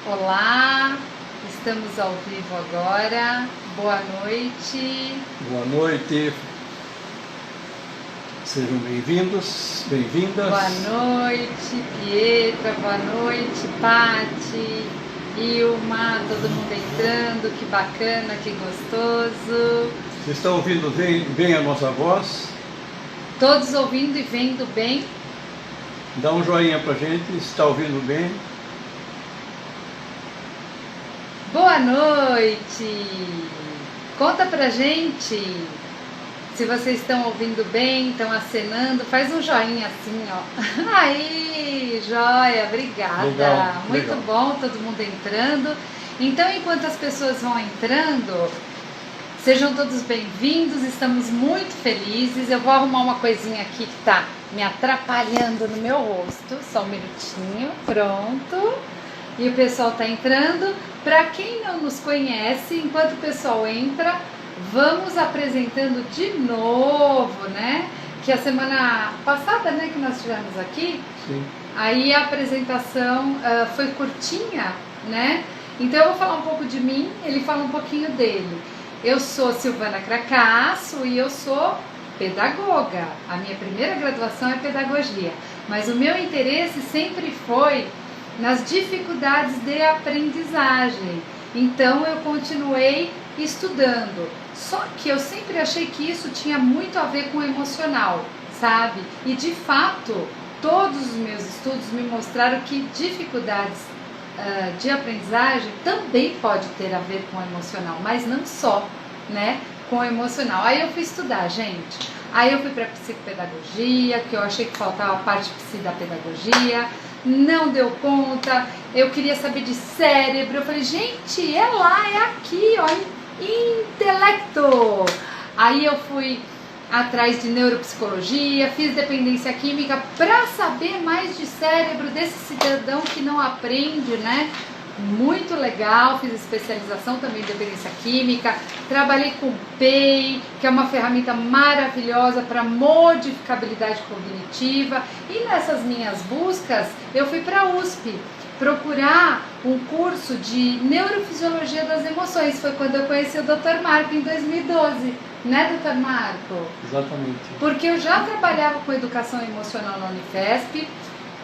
Olá, estamos ao vivo agora. Boa noite. Boa noite. Sejam bem-vindos, bem-vindas. Boa noite, Pietra. Boa noite, Pati, Ilma. Todo mundo entrando. Que bacana, que gostoso. Vocês estão ouvindo bem a nossa voz? Todos ouvindo e vendo bem? Dá um joinha pra gente, se está ouvindo bem. Boa noite! Conta pra gente se vocês estão ouvindo bem, estão acenando. Faz um joinha assim, ó. Aí, joia, obrigada. Legal, Muito legal. bom, todo mundo entrando. Então, enquanto as pessoas vão entrando, sejam todos bem-vindos, estamos muito felizes. Eu vou arrumar uma coisinha aqui que tá me atrapalhando no meu rosto. Só um minutinho, pronto. E o pessoal tá entrando. Para quem não nos conhece, enquanto o pessoal entra, vamos apresentando de novo, né? Que a semana passada, né, que nós tivemos aqui, Sim. aí a apresentação foi curtinha, né? Então eu vou falar um pouco de mim, ele fala um pouquinho dele. Eu sou Silvana Cracasso e eu sou pedagoga. A minha primeira graduação é pedagogia, mas o meu interesse sempre foi nas dificuldades de aprendizagem. Então eu continuei estudando. Só que eu sempre achei que isso tinha muito a ver com o emocional, sabe? E de fato, todos os meus estudos me mostraram que dificuldades de aprendizagem também pode ter a ver com o emocional, mas não só, né? Com o emocional. Aí eu fui estudar, gente. Aí eu fui para psicopedagogia, que eu achei que faltava a parte da pedagogia. Não deu conta, eu queria saber de cérebro, eu falei, gente, é lá, é aqui, ó, intelecto. Aí eu fui atrás de neuropsicologia, fiz dependência química para saber mais de cérebro desse cidadão que não aprende, né? Muito legal, fiz especialização também em dependência química, trabalhei com PEI, que é uma ferramenta maravilhosa para modificabilidade cognitiva, e nessas minhas buscas eu fui para a USP procurar um curso de neurofisiologia das emoções. Foi quando eu conheci o Dr. Marco em 2012, né, Dr. Marco? Exatamente. Porque eu já trabalhava com educação emocional na Unifesp.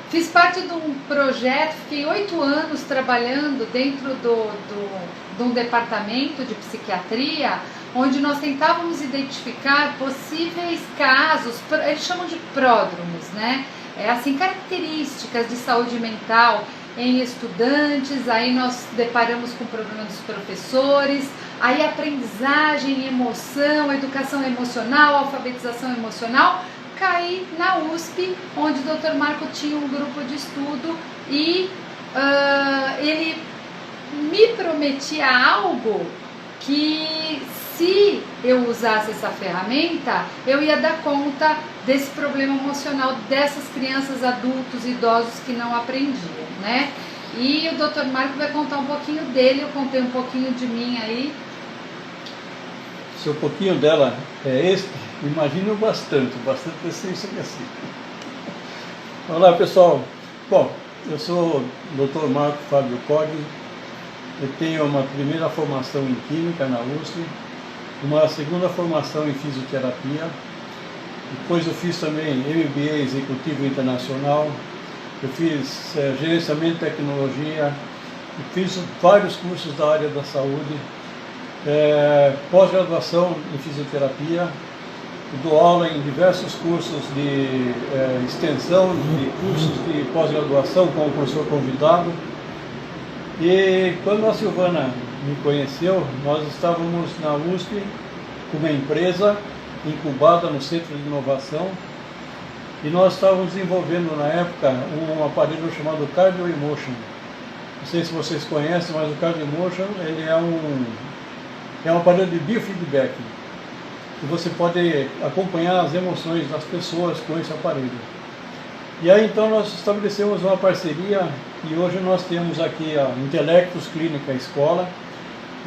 Fiz parte de um projeto, fiquei 8 anos trabalhando dentro de um departamento de psiquiatria, onde nós tentávamos identificar possíveis casos, eles chamam de pródromos, né? Assim, características de saúde mental em estudantes. Aí nós deparamos com o problema dos professores, aí aprendizagem, emoção, educação emocional, alfabetização emocional. Caí na USP, onde o Dr. Marco tinha um grupo de estudo e ele me prometia algo que, se eu usasse essa ferramenta, eu ia dar conta desse problema emocional dessas crianças, adultos, idosos que não aprendiam, né? E o Dr. Marco vai contar um pouquinho dele, eu contei um pouquinho de mim aí. Se um pouquinho dela é este, imagino bastante essência que é assim. Olá, pessoal. Bom, eu sou o Dr. Marco Fábio Cogni. Eu tenho uma primeira formação em Química na USP, uma segunda formação em Fisioterapia. Depois eu fiz também MBA Executivo Internacional. Eu fiz Gerenciamento de Tecnologia. Eu fiz vários cursos da área da saúde. Pós-graduação em fisioterapia, dou aula em diversos cursos de extensão, de cursos de pós-graduação como professor convidado. E quando a Silvana me conheceu, nós estávamos na USP com uma empresa incubada no Centro de Inovação, e nós estávamos desenvolvendo na época um aparelho chamado Cardio Emotion. Não sei se vocês conhecem, mas o Cardio Emotion ele é um aparelho de biofeedback, e você pode acompanhar as emoções das pessoas com esse aparelho. E aí então nós estabelecemos uma parceria, e hoje nós temos aqui a Intelectus Clínica Escola,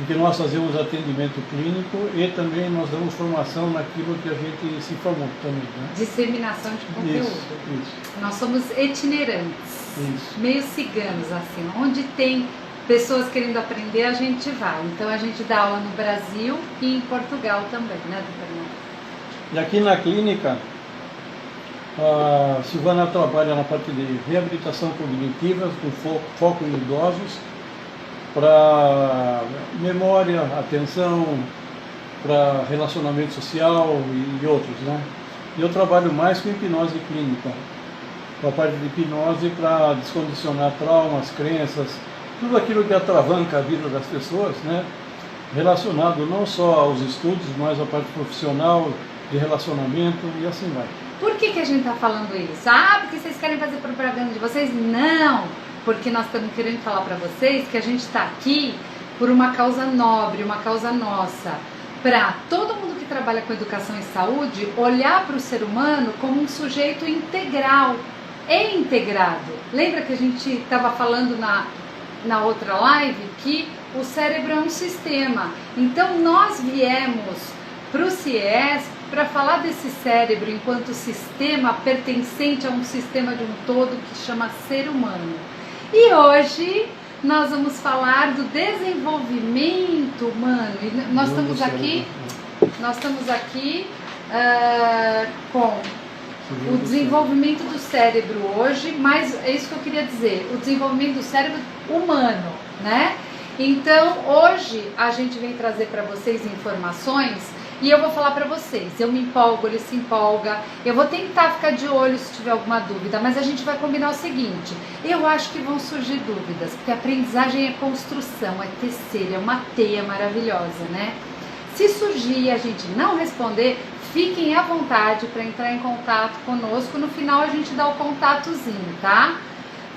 em que nós fazemos atendimento clínico e também nós damos formação naquilo que a gente se formou também, né? Disseminação de conteúdo. Isso. Nós somos itinerantes, Isso. meio ciganos assim, onde tem pessoas querendo aprender, a gente vai. Então a gente dá aula no Brasil e em Portugal também, né, doutor Marco? E aqui na clínica, a Silvana trabalha na parte de reabilitação cognitiva, com foco em idosos, para memória, atenção, para relacionamento social e outros, né? E eu trabalho mais com hipnose clínica, com a parte de hipnose para descondicionar traumas, crenças, tudo aquilo que atravanca a vida das pessoas, né? Relacionado não só aos estudos, mas à parte profissional, de relacionamento e assim vai. Por que a gente está falando isso? Ah, porque vocês querem fazer propaganda de vocês? Não! Porque nós estamos querendo falar para vocês que a gente está aqui por uma causa nobre, uma causa nossa, para todo mundo que trabalha com educação e saúde olhar para o ser humano como um sujeito integral e integrado. Lembra que a gente estava falando na outra live que o cérebro é um sistema? Então nós viemos para o CIES para falar desse cérebro enquanto sistema pertencente a um sistema de um todo que chama ser humano. E hoje nós vamos falar do desenvolvimento humano. E nós estamos aqui com o desenvolvimento do cérebro hoje, mas é isso que eu queria dizer, o desenvolvimento do cérebro humano, né? Então hoje a gente vem trazer para vocês informações. E eu vou falar para vocês, eu me empolgo, ele se empolga, eu vou tentar ficar de olho se tiver alguma dúvida, mas a gente vai combinar o seguinte, eu acho que vão surgir dúvidas, porque a aprendizagem é construção, é tecer, é uma teia maravilhosa, né? Se surgir e a gente não responder, fiquem à vontade para entrar em contato conosco, no final a gente dá o contatozinho, tá?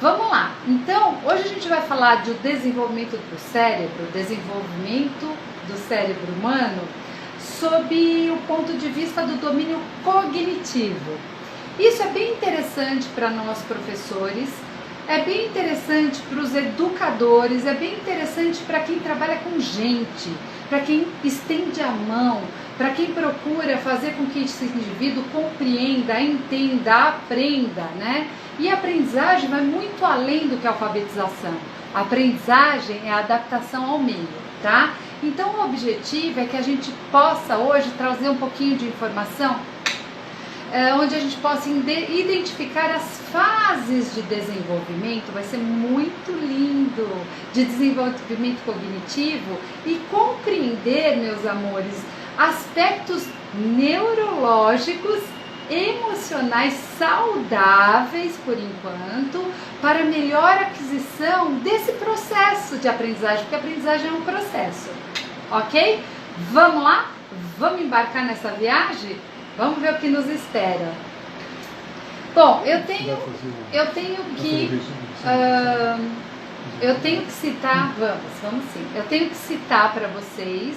Vamos lá, então hoje a gente vai falar do desenvolvimento do cérebro, desenvolvimento do cérebro humano, sob o ponto de vista do domínio cognitivo. Isso é bem interessante para nós professores, é bem interessante para os educadores, é bem interessante para quem trabalha com gente, para quem estende a mão, para quem procura fazer com que esse indivíduo compreenda, entenda, aprenda, né? E a aprendizagem vai muito além do que a alfabetização. A aprendizagem é a adaptação ao meio, tá? Então o objetivo é que a gente possa hoje trazer um pouquinho de informação onde a gente possa identificar as fases de desenvolvimento, vai ser muito lindo, de desenvolvimento cognitivo e compreender, meus amores, aspectos neurológicos, emocionais saudáveis por enquanto, para melhor aquisição desse processo de aprendizagem, porque a aprendizagem é um processo, ok? Vamos lá? Vamos embarcar nessa viagem? Vamos ver o que nos espera. Bom, eu tenho que citar, vamos sim, eu tenho que citar para vocês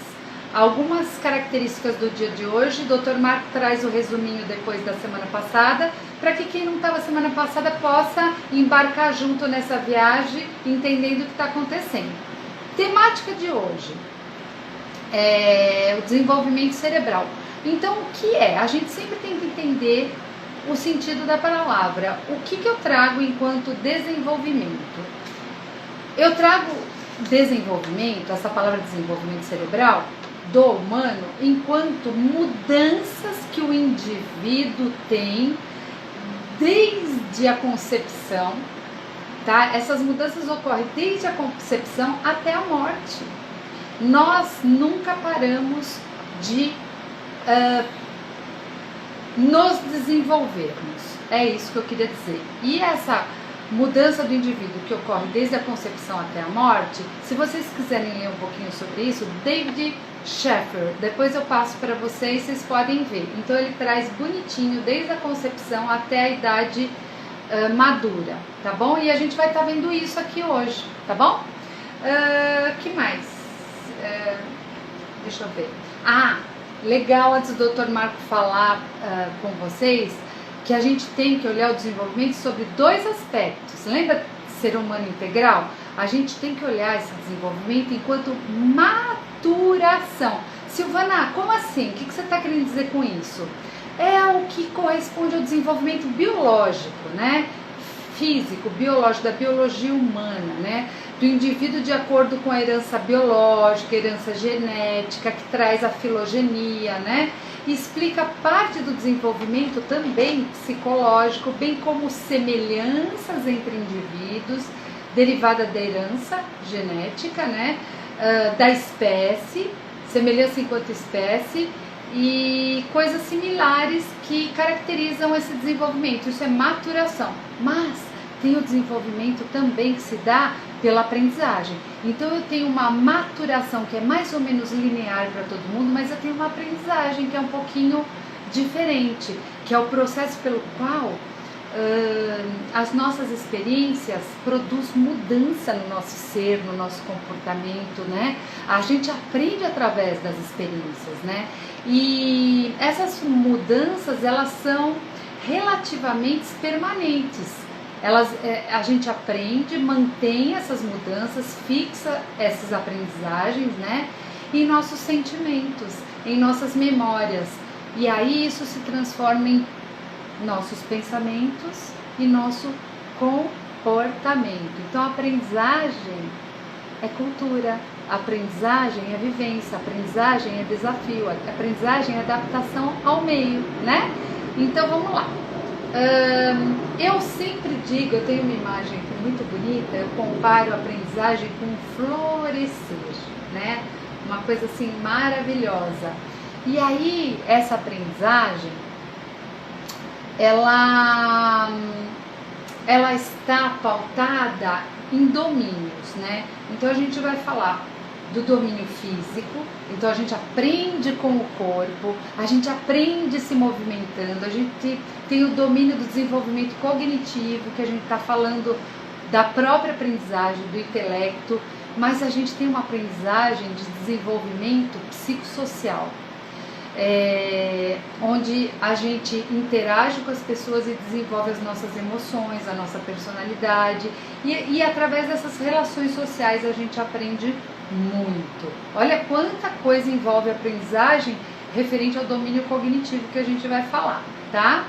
algumas características do dia de hoje. O Dr. Marco traz o resuminho depois da semana passada, para que quem não estava semana passada possa embarcar junto nessa viagem, entendendo o que está acontecendo. Temática de hoje é o desenvolvimento cerebral. Então, o que é? A gente sempre tem que entender o sentido da palavra. O que eu trago enquanto desenvolvimento? Eu trago desenvolvimento, essa palavra desenvolvimento cerebral, do humano, enquanto mudanças que o indivíduo tem desde a concepção, tá? Essas mudanças ocorrem desde a concepção até a morte. Nós nunca paramos de nos desenvolvermos, é isso que eu queria dizer. E essa mudança do indivíduo que ocorre desde a concepção até a morte, se vocês quiserem ler um pouquinho sobre isso, David Schaeffer, depois eu passo para vocês, vocês podem ver. Então ele traz bonitinho desde a concepção até a idade madura, tá bom? E a gente vai estar vendo isso aqui hoje, tá bom? Que mais? Deixa eu ver. Legal, antes do Dr. Marco falar com vocês, que a gente tem que olhar o desenvolvimento sobre dois aspectos. Lembra de ser humano integral? A gente tem que olhar esse desenvolvimento enquanto maturação. Silvana, como assim? O que você está querendo dizer com isso? É o que corresponde ao desenvolvimento biológico, né? físico, biológico, da biologia humana, né? Do indivíduo de acordo com a herança biológica, herança genética, que traz a filogenia, né? E explica parte do desenvolvimento também psicológico, bem como semelhanças entre indivíduos, derivada da herança genética, né? Da espécie, semelhança enquanto espécie, e coisas similares que caracterizam esse desenvolvimento. Isso é maturação, mas tem o desenvolvimento também que se dá pela aprendizagem. Então eu tenho uma maturação que é mais ou menos linear para todo mundo, mas eu tenho uma aprendizagem que é um pouquinho diferente, que é o processo pelo qual as nossas experiências produzem mudança no nosso ser, no nosso comportamento, né? A gente aprende através das experiências, né? E essas mudanças, elas são relativamente permanentes. A gente aprende, mantém essas mudanças, fixa essas aprendizagens, né? Em nossos sentimentos, em nossas memórias. E aí isso se transforma em nossos pensamentos e nosso comportamento. Então a aprendizagem é cultura, a aprendizagem é vivência, a aprendizagem é desafio, a aprendizagem é adaptação ao meio, né? Então vamos lá. Eu sempre digo, eu tenho uma imagem aqui muito bonita, eu comparo a aprendizagem com florescer, né? Uma coisa assim maravilhosa. E aí essa aprendizagem ela está pautada em domínios, né? Então a gente vai falar do domínio físico, então a gente aprende com o corpo, a gente aprende se movimentando, a gente tem o domínio do desenvolvimento cognitivo, que a gente está falando da própria aprendizagem, do intelecto, mas a gente tem uma aprendizagem de desenvolvimento psicossocial. Onde a gente interage com as pessoas e desenvolve as nossas emoções, a nossa personalidade, e através dessas relações sociais a gente aprende muito. Olha quanta coisa envolve a aprendizagem referente ao domínio cognitivo que a gente vai falar, tá?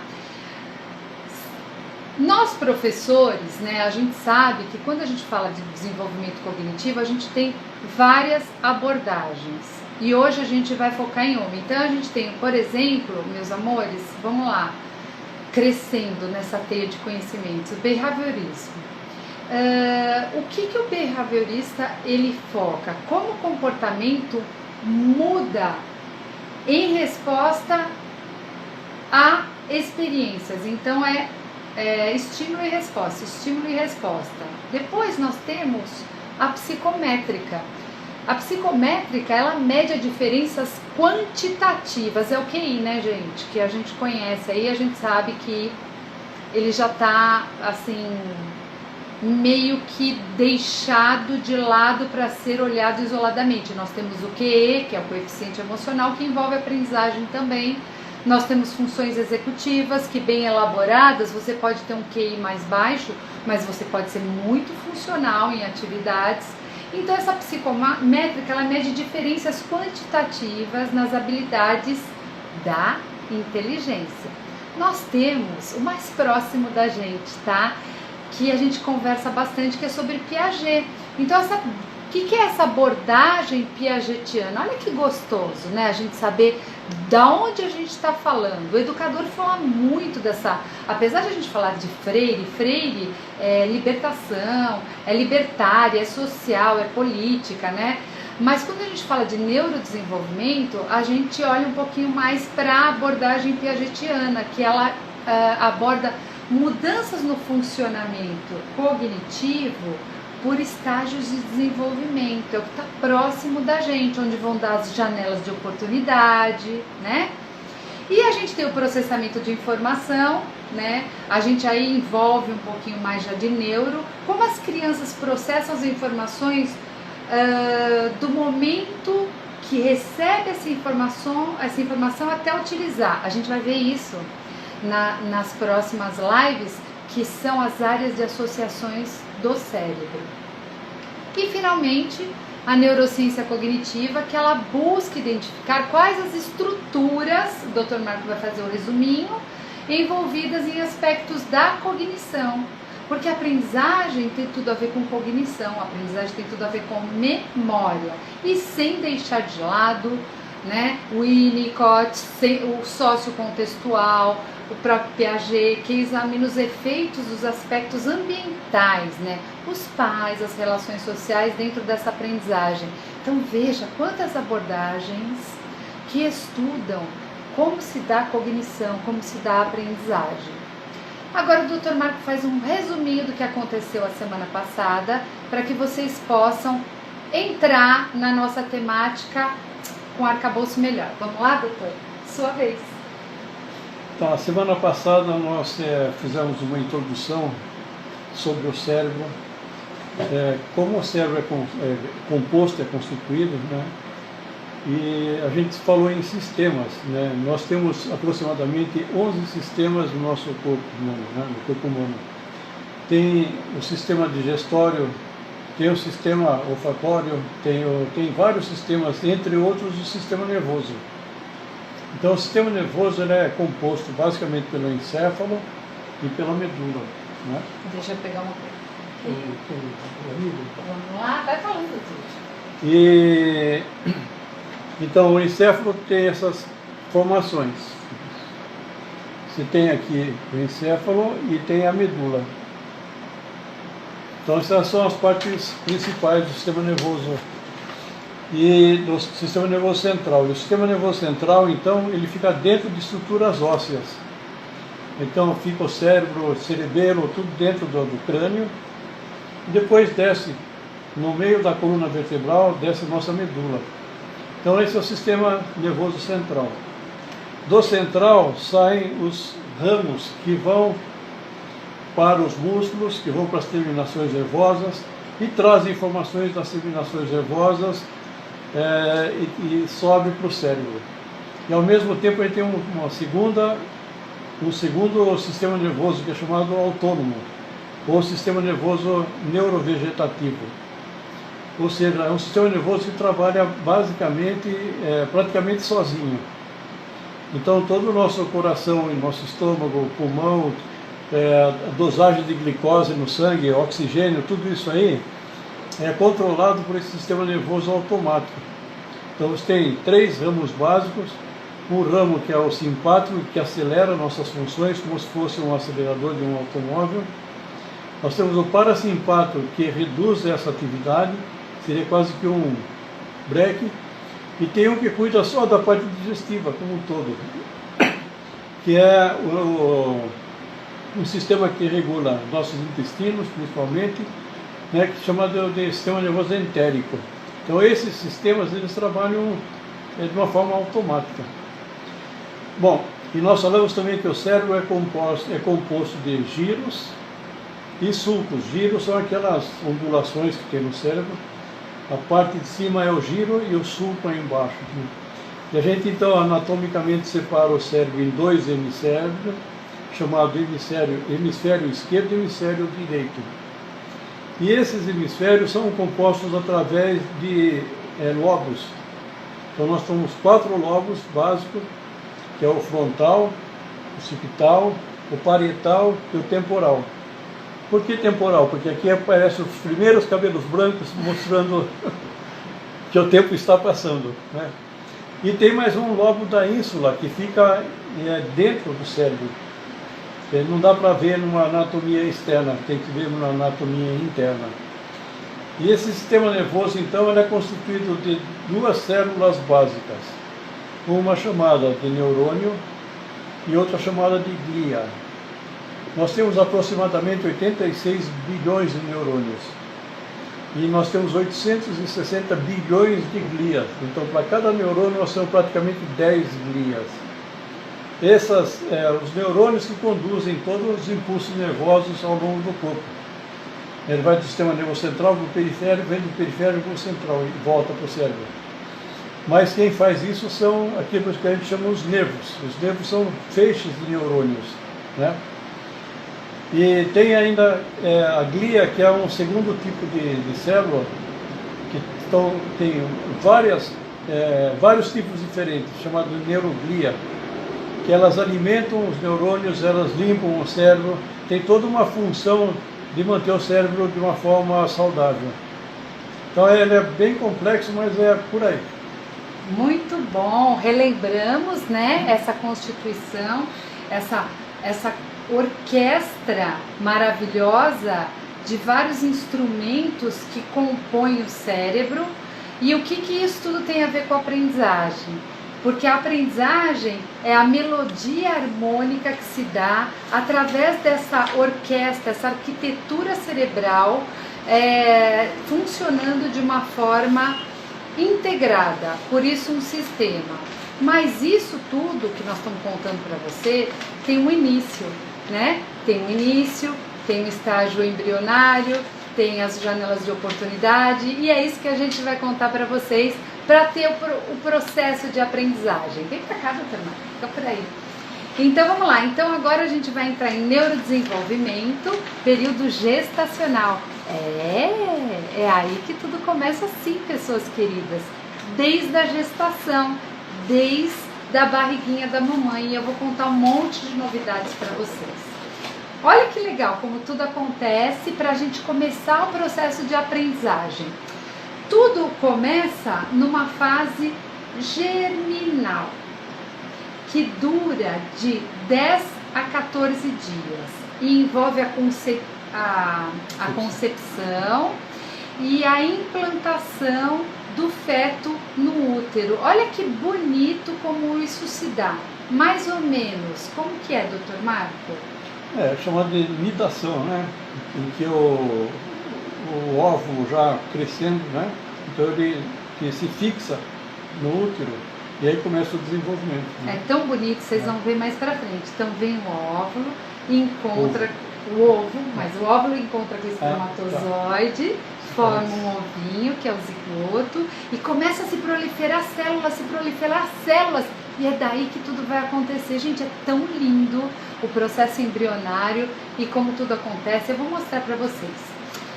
Nós professores, né, a gente sabe que quando a gente fala de desenvolvimento cognitivo, a gente tem várias abordagens. E hoje a gente vai focar em uma. Então a gente tem, por exemplo, meus amores, vamos lá, crescendo nessa teia de conhecimentos, o behaviorismo. O que o behaviorista ele foca? Como o comportamento muda em resposta a experiências. Então estímulo e resposta, estímulo e resposta. Depois nós temos a psicométrica. A psicométrica, ela mede diferenças quantitativas, é o QI, né, gente? Que a gente conhece aí, a gente sabe que ele já tá, assim, meio que deixado de lado para ser olhado isoladamente. Nós temos o QE, que é o coeficiente emocional, que envolve a aprendizagem também. Nós temos funções executivas, que bem elaboradas, você pode ter um QI mais baixo, mas você pode ser muito funcional em atividades. Então essa psicométrica, ela mede diferenças quantitativas nas habilidades da inteligência. Nós temos o mais próximo da gente, tá? Que a gente conversa bastante, que é sobre Piaget. Então o que é essa abordagem piagetiana? Olha que gostoso, né? A gente saber da onde a gente está falando. O educador fala muito dessa, apesar de a gente falar de Freire é libertação, é libertária, é social, é política, né? Mas quando a gente fala de neurodesenvolvimento, a gente olha um pouquinho mais para a abordagem piagetiana, que ela aborda mudanças no funcionamento cognitivo por estágios de desenvolvimento, é o que está próximo da gente, onde vão dar as janelas de oportunidade, né? E a gente tem o processamento de informação, né? A gente aí envolve um pouquinho mais já de neuro, como as crianças processam as informações do momento que recebe essa informação até utilizar. A gente vai ver isso nas próximas lives, que são as áreas de associações do cérebro. E finalmente a neurociência cognitiva, que ela busca identificar quais as estruturas, o Dr. Marco vai fazer o resuminho, envolvidas em aspectos da cognição, Porque a aprendizagem tem tudo a ver com cognição, a aprendizagem tem tudo a ver com memória. E sem deixar de lado, né, o Winnicott, o sociocontextual, o próprio Piaget, que examina os efeitos dos aspectos ambientais, né, os pais, as relações sociais dentro dessa aprendizagem. Então veja quantas abordagens que estudam como se dá a cognição, como se dá a aprendizagem. Agora o Dr. Marco faz um resuminho do que aconteceu a semana passada, para que vocês possam entrar na nossa temática com arcabouço melhor. Vamos lá, doutor? Sua vez. Tá, semana passada nós fizemos uma introdução sobre o cérebro, como o cérebro é composto, é constituído, né? E a gente falou em sistemas, né? Nós temos aproximadamente 11 sistemas no nosso corpo humano, né? No corpo humano. Tem o sistema digestório, tem o sistema olfatório, tem vários sistemas, entre outros o sistema nervoso. Então o sistema nervoso ele é composto basicamente pelo encéfalo e pela medula, né? Deixa eu pegar uma coisa. Vamos lá, vai falando, doutor. E então o encéfalo tem essas formações. Você tem aqui o encéfalo e tem a medula. Então essas são as partes principais do sistema nervoso e do sistema nervoso central. E o sistema nervoso central, então, ele fica dentro de estruturas ósseas. Então fica o cérebro, o cerebelo, tudo dentro do crânio. E depois desce, no meio da coluna vertebral, desce a nossa medula. Então esse é o sistema nervoso central. Do central saem os ramos que vão para os músculos, que vão para as terminações nervosas e trazem informações das terminações nervosas e sobe para o cérebro. E ao mesmo tempo ele tem um segundo sistema nervoso que é chamado autônomo, ou sistema nervoso neurovegetativo. Ou seja, é um sistema nervoso que trabalha basicamente, praticamente sozinho. Então todo o nosso coração, nosso estômago, pulmão, a dosagem de glicose no sangue, oxigênio, tudo isso aí é controlado por esse sistema nervoso automático. Então você tem 3 ramos básicos, um ramo que é o simpático, que acelera nossas funções como se fosse um acelerador de um automóvel. Nós temos o parasimpático, que reduz essa atividade, seria quase que um breque, e tem um que cuida só da parte digestiva como um todo, que é um sistema que regula nossos intestinos, principalmente, né, que é chamado de sistema nervoso entérico. Então esses sistemas eles trabalham de uma forma automática. Bom, e nós falamos também que o cérebro é composto de giros e sulcos. Giros são aquelas ondulações que tem no cérebro. A parte de cima é o giro e o sulco é embaixo. E a gente então anatomicamente separa o cérebro em 2 hemisférios, chamado hemisfério esquerdo e hemisfério direito. E esses hemisférios são compostos através de lobos. Então nós temos 4 lobos básicos, que é o frontal, o occipital, o parietal e o temporal. Por que temporal? Porque aqui aparecem os primeiros cabelos brancos mostrando que o tempo está passando, né? E tem mais um lobo da ínsula que fica dentro do cérebro. Não dá para ver numa anatomia externa, tem que ver numa anatomia interna. E esse sistema nervoso, então, ele é constituído de 2 células básicas. Uma chamada de neurônio e outra chamada de glia. Nós temos aproximadamente 86 bilhões de neurônios. E nós temos 860 bilhões de glias. Então, para cada neurônio, nós temos praticamente 10 glias. Os neurônios que conduzem todos os impulsos nervosos ao longo do corpo. Ele vai do sistema nervoso central para o periférico, vem do periférico para o central e volta para o cérebro. Mas quem faz isso são aquilo que a gente chama os nervos. Os nervos são feixes de neurônios, né? E tem ainda a glia, que é um segundo tipo de célula, que tem vários tipos diferentes, chamado de neuroglia, que elas alimentam os neurônios, elas limpam o cérebro, tem toda uma função de manter o cérebro de uma forma saudável. Então ele é bem complexo, mas é por aí. Muito bom, relembramos, né, essa constituição, essa orquestra maravilhosa de vários instrumentos que compõem o cérebro. E o que isso tudo tem a ver com a aprendizagem? Porque a aprendizagem é a melodia harmônica que se dá através dessa orquestra, essa arquitetura cerebral funcionando de uma forma integrada, por isso um sistema. Mas isso tudo que nós estamos contando para você tem um início, né? Tem um início, tem um estágio embrionário, tem as janelas de oportunidade, e é isso que a gente vai contar para vocês para ter o processo de aprendizagem. Vem para cá, doutor Marco, fica por aí. Então vamos lá, então agora a gente vai entrar em neurodesenvolvimento, período gestacional. É aí que tudo começa assim, pessoas queridas, desde a gestação, desde a barriguinha da mamãe, e eu vou contar um monte de novidades para vocês. Olha que legal como tudo acontece para a gente começar o processo de aprendizagem. Tudo começa numa fase germinal, que dura de 10 a 14 dias e envolve a concepção e a implantação do feto no útero. Olha que bonito como isso se dá. Mais ou menos, como que é, doutor Marco? É chamado de nidação, né? Em que o óvulo já crescendo, né? Então ele que se fixa no útero e aí começa o desenvolvimento. Né? É tão bonito, vocês vão ver mais pra frente. Então vem o óvulo, encontra o ovo, mas o óvulo encontra com o espermatozoide, forma um ovinho, que é o zigoto, e começa a se proliferar células, e é daí que tudo vai acontecer. Gente, é tão lindo o processo embrionário e como tudo acontece. Eu vou mostrar para vocês.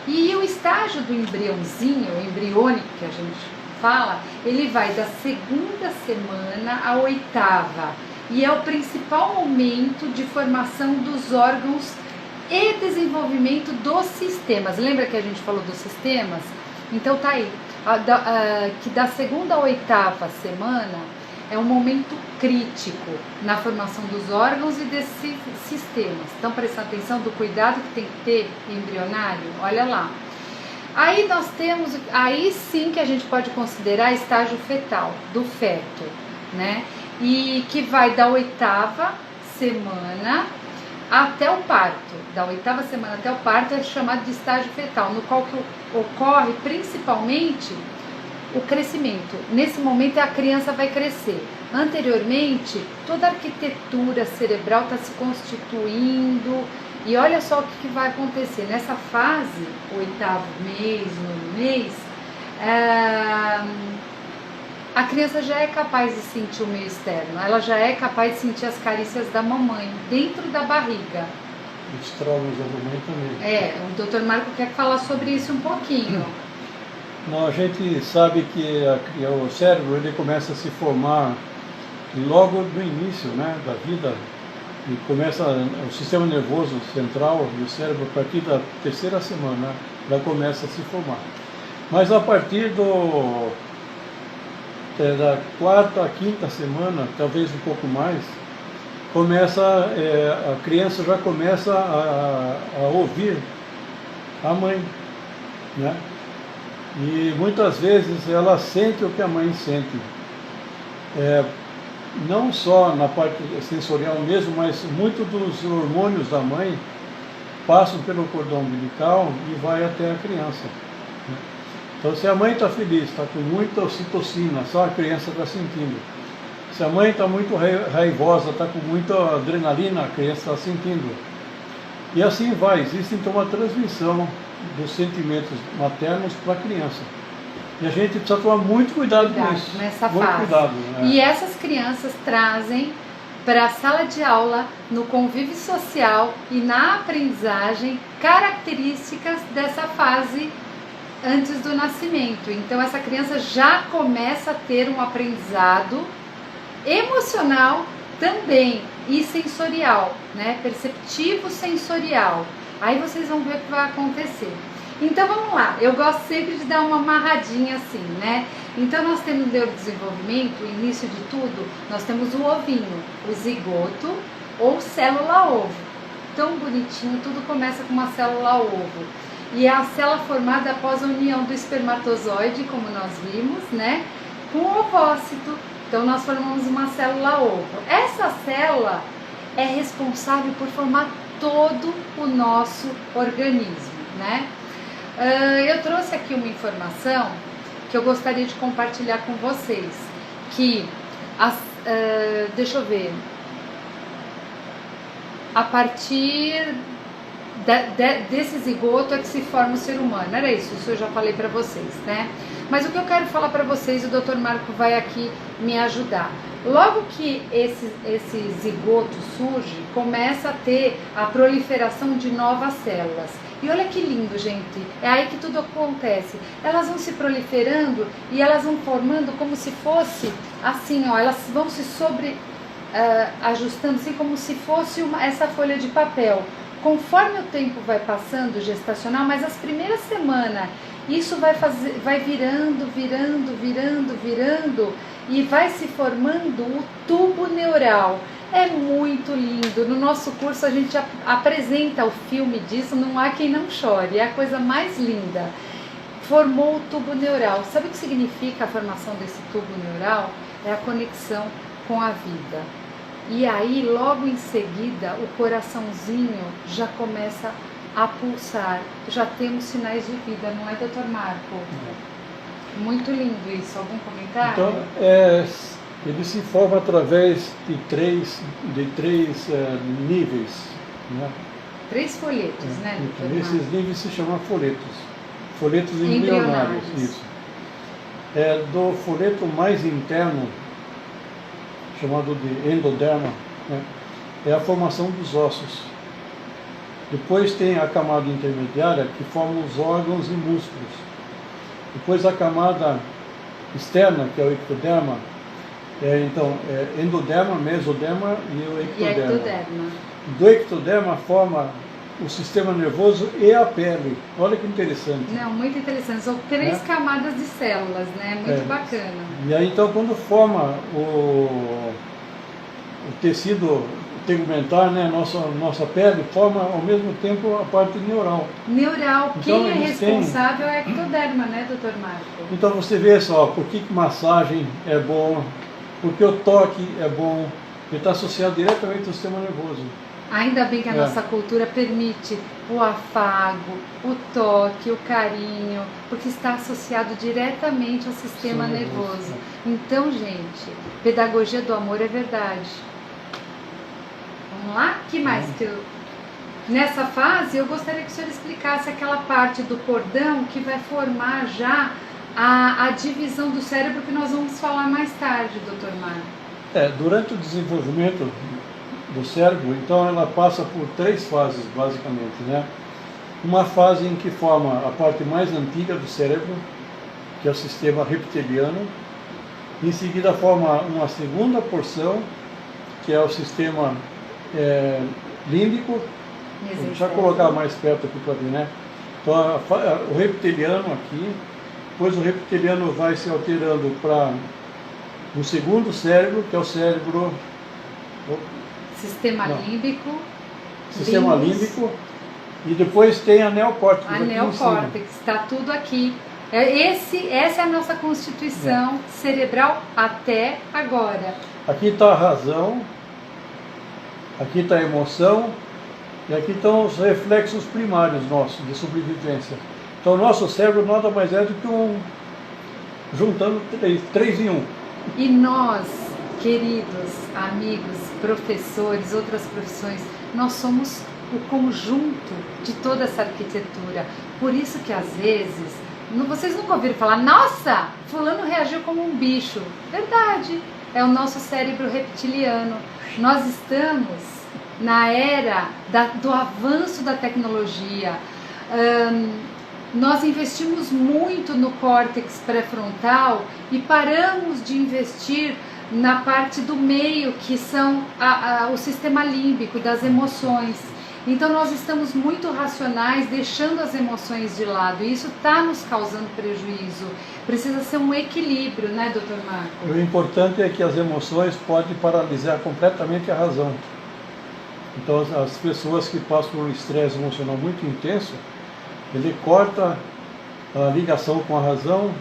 E o estágio do embriãozinho, o embriônico que a gente fala, ele vai da segunda semana à oitava, e é o principal momento de formação dos órgãos e desenvolvimento dos sistemas. Lembra que a gente falou dos sistemas? Então tá aí, que da segunda à oitava semana é um momento crítico na formação dos órgãos e desses sistemas. Então presta atenção do cuidado que tem que ter embrionário, olha lá. Aí nós temos, aí sim que a gente pode considerar estágio fetal, do feto, né? E que vai da oitava semana até o parto. Da oitava semana até o parto é chamado de estágio fetal, no qual que ocorre principalmente o crescimento. Nesse momento a criança vai crescer. Anteriormente, toda a arquitetura cerebral está se constituindo. E olha só o que vai acontecer. Nessa fase, oitavo mês, nono mês, a criança já é capaz de sentir o meio externo. Ela já é capaz de sentir as carícias da mamãe dentro da barriga. Os traumas da mamãe também. O doutor Marco quer falar sobre isso um pouquinho. Não, a gente sabe que o cérebro ele começa a se formar logo no início, né, da vida. E começa o sistema nervoso central do cérebro, a partir da terceira semana, já começa a se formar. Mas a partir da quarta, quinta semana, talvez um pouco mais, a criança já começa a ouvir a mãe, né? E muitas vezes ela sente o que a mãe sente. Não só na parte sensorial mesmo, mas muito dos hormônios da mãe passam pelo cordão umbilical e vai até a criança. Então, se a mãe está feliz, está com muita ocitocina, só a criança está sentindo. Se a mãe está muito raivosa, está com muita adrenalina, a criança está sentindo. E assim vai, existe então uma transmissão dos sentimentos maternos para a criança. E a gente precisa tomar muito cuidado com isso. Nessa muito fase. Cuidado, né? E essas crianças trazem para a sala de aula, no convívio social e na aprendizagem, características dessa fase antes do nascimento. Então essa criança já começa a ter um aprendizado emocional também e sensorial, né? Perceptivo sensorial. Aí vocês vão ver o que vai acontecer. Então vamos lá, eu gosto sempre de dar uma amarradinha assim, né? Então nós temos no neurodesenvolvimento, o início de tudo, nós temos o ovinho, o zigoto ou célula-ovo. Tão bonitinho, tudo começa com uma célula-ovo. E é a célula formada após a união do espermatozoide, como nós vimos, né? Com o ovócito. Então nós formamos uma célula-ovo. Essa célula é responsável por formar todo o nosso organismo, né? Eu trouxe aqui uma informação que eu gostaria de compartilhar com vocês, que, deixa eu ver, a partir desse zigoto é que se forma o ser humano, era isso eu já falei para vocês, né? Mas o que eu quero falar para vocês, o Dr. Marco vai aqui me ajudar. Logo que esse zigoto surge, começa a ter a proliferação de novas células. E olha que lindo, gente, é aí que tudo acontece. Elas vão se proliferando e elas vão formando como se fosse assim, ó, elas vão se ajustando assim como se fosse essa folha de papel. Conforme o tempo vai passando gestacional, mas as primeiras semanas, isso vai virando e vai se formando o tubo neural. É muito lindo. No nosso curso a gente apresenta o filme disso, não há quem não chore, é a coisa mais linda. Formou o tubo neural. Sabe o que significa a formação desse tubo neural? É a conexão com a vida. E aí, logo em seguida, o coraçãozinho já começa a pulsar. Já temos sinais de vida, não é, Dr. Marco? Muito lindo isso. Algum comentário? Então, ele se forma através de três níveis, né? 3 folhetos, né, Dr. Marco? Esses níveis se chamam folhetos embrionários. Isso. Do folheto mais interno, chamado de endoderma, né, é a formação dos ossos. Depois tem a camada intermediária, que forma os órgãos e músculos. Depois a camada externa, que é o ectoderma, endoderma, mesoderma e o ectoderma. Do ectoderma forma o sistema nervoso e a pele. Olha que interessante. Não, muito interessante. São 3 camadas de células, né? Muito bacana. E aí então quando forma o tecido tegumentar, né, nossa pele, forma ao mesmo tempo a parte neural. Neural. Então, quem é responsável é a ectoderma, né, Dr. Marco? Então você vê só, por que massagem é bom, porque o toque é bom, ele está associado diretamente ao sistema nervoso. Ainda bem que a nossa cultura permite o afago, o toque, o carinho, porque está associado diretamente ao sistema nervoso. Então, gente, pedagogia do amor é verdade. Vamos lá? Que mais que eu... Nessa fase, eu gostaria que o senhor explicasse aquela parte do cordão que vai formar já a divisão do cérebro que nós vamos falar mais tarde, Dr. Marco. Durante o desenvolvimento do cérebro, então ela passa por 3 fases, basicamente, né? Uma fase em que forma a parte mais antiga do cérebro, que é o sistema reptiliano. Em seguida forma uma segunda porção, que é o sistema límbico. Deixa eu colocar mais perto aqui para ver, né? Então o reptiliano aqui, depois o reptiliano vai se alterando para um segundo cérebro, que é o cérebro... Sistema límbico. Sistema límbico. E depois tem a neocórtex. A neocórtex, está tudo aqui. Essa é a nossa constituição cerebral até agora. Aqui está a razão, aqui está a emoção, e aqui estão os reflexos primários nossos de sobrevivência. Então o nosso cérebro nada mais é do que juntando 3 em 1. E nós, queridos amigos, professores, outras profissões, nós somos o conjunto de toda essa arquitetura. Por isso que às vezes, vocês nunca ouviram falar, nossa, fulano reagiu como um bicho. Verdade, é o nosso cérebro reptiliano. Nós estamos na era do avanço da tecnologia. Nós investimos muito no córtex pré-frontal e paramos de investir na parte do meio, que são o sistema límbico, das emoções. Então nós estamos muito racionais, deixando as emoções de lado, e isso está nos causando prejuízo. Precisa ser um equilíbrio, né, doutor Marco? O importante é que as emoções podem paralisar completamente a razão. Então as pessoas que passam por um estresse emocional muito intenso, ele corta a ligação com a razão,